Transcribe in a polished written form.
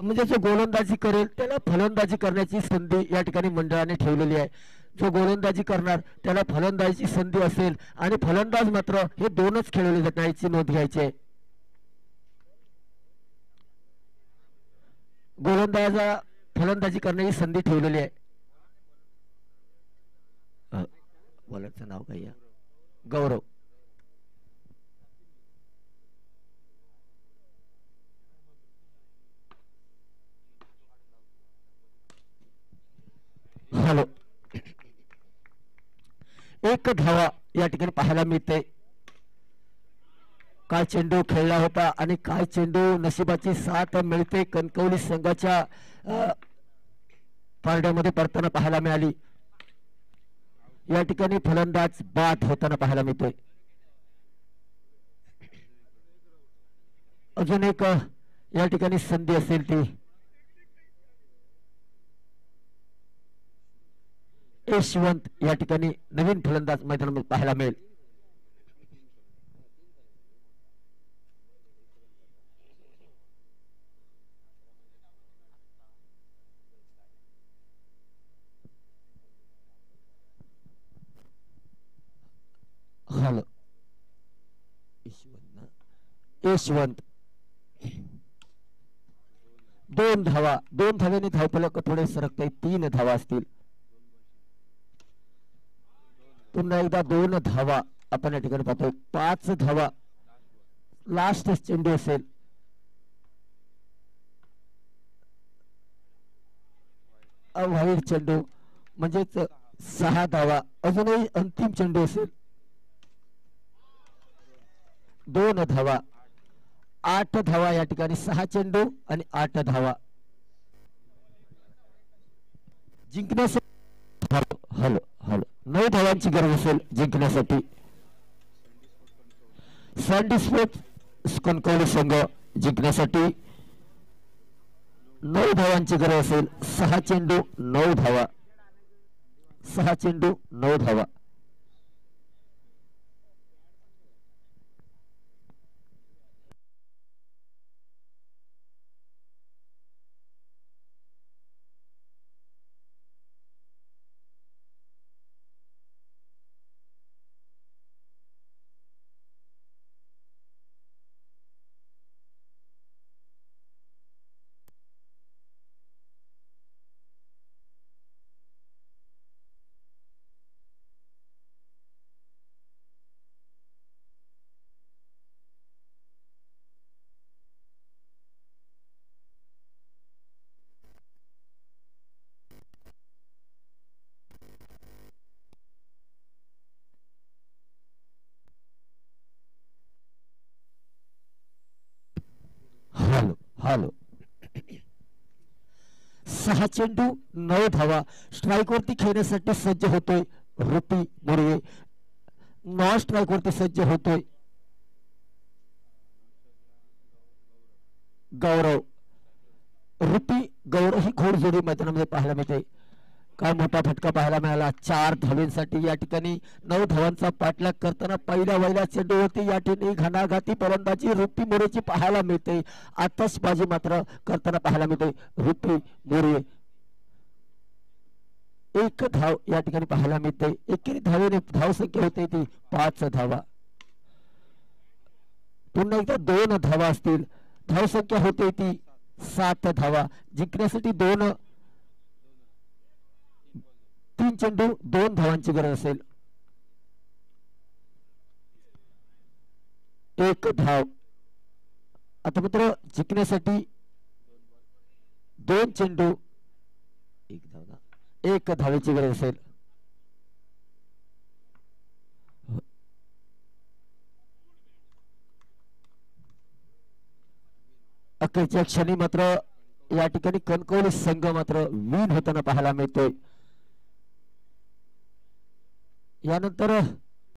म्हणजे जो गोलंदाजी करेल त्याला फलंदाजी करण्याची संधी या ठिकाणी मंडळाने ठेवलेली आहे. जो गोलंदाजी करणार त्याला फलंदाजीची संधी असेल आणि फलंदाज मात्र हे दोनच खेळले जात नाहीची नोंद घ्यायची आहे. गोलंदाजा फलंदाजी करण्याची संधी ठेवलेली आहे. बॉलरचं नाव काय? गौरव. हॅलो. एक धावा या ठिकाणी पाहायला मिळते. काय चेंडू खेळला होता आणि काय चेंडू, नशिबाची साथ मिळते कणकवली संघाच्या पारड्यामध्ये पडताना पाहायला मिळाली. या ठिकाणी फलंदाज बाद होताना पाहायला मिळतोय. अजून एक या ठिकाणी संधी असेल ती यशवंत या ठिकाणी नवीन फलंदाज मैदानामध्ये पाहायला मिळेल. हॅलो. यशवंत 2 धावा. 2 धाव्याने धावफलक थोडे सरकते. 3 धावा असतील. पुन्हा एकदा 2 धावा आपण या ठिकाणी पाहतोय. 5 धावा लास्ट चेंडू असेल. वाईड चेंडू म्हणजेच 6 धावा. अजूनही अंतिम चेंडू असेल. 2 धावा. 8 धावा या ठिकाणी. 6 चेंडू आणि 8 धावा जिंकण्यासाठी. Hello hello. 9 धावांची गरज असेल जिंकण्यासाठी. सँडी स्पोर्ट्स कणकवली संघ जिंकण्यासाठी 9 धावांची गरज असेल. 6 चेंडू 9 धावा. 6 चेंडू 9 धावा. हॅलो. 6 चेंडू 9 धावा. स्ट्राईक वरती खेळण्यासाठी सज्ज होतोय रुपी मुरवे. नॉन स्ट्राईक वरती सज्ज होतोय गौरव. रुपी गौरव ही घोडजोडी मैदानामध्ये पाहायला मिळते. काय मोठा फटका पाहायला मिळाला. 4 धावेंसाठी या ठिकाणी 9 धावांचा पाठलाग करताना पहिल्या चेंडूवरती या ठिकाणी घणाघाती फलंदाजी रुपी मोरेची पाहायला मिळते. आतषबाजी मात्र करताना पाहायला मिळते रुपी मोरे. 1 धाव या ठिकाणी पाहायला मिळते. एकेरी धावेने धावसंख्या होते ती 5 धावा. पुन्हा एकदा 2 धावा असतील. धावसंख्या होते ती 7 धावा. जिंकण्यासाठी 3 चेंडू 2 धावांची गरज असेल. 1 धाव. आता मात्र जिंकण्यासाठी 2 चेंडू 1 धावेची गरज असेल. अखेरच्या क्षणी मात्र या ठिकाणी कणकवली संघ मात्र विन होताना पाहायला मिळतोय. यानंतर